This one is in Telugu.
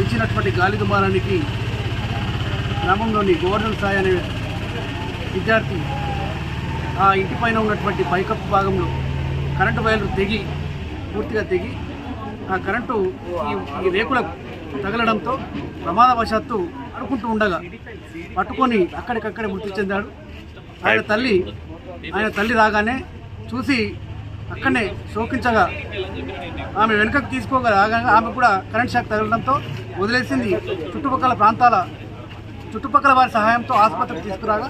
ఇచ్చినటువంటి గాలి దుమారానికి గ్రామంలోని గోవర్ధన్ సాయి అనే విద్యార్థి ఆ ఇంటిపైన ఉన్నటువంటి పైకప్పు భాగంలో కరెంటు వైర్లు పూర్తిగా తెగి ఆ కరెంటు ఈ రేకులకు తగలడంతో ప్రమాదవశాత్తు అనుకుంటూ ఉండగా పట్టుకొని అక్కడికక్కడే మృతి చెందాడు. ఆయన తల్లి రాగానే చూసి అక్కడనే శోకించగా ఆమె వెనుకకు తీసుకోగా ఆమె కూడా కరెంట్ షాక్ తగలడంతో వదిలేసింది. చుట్టుపక్కల వారి సహాయంతో ఆసుపత్రికి తీసుకురాగా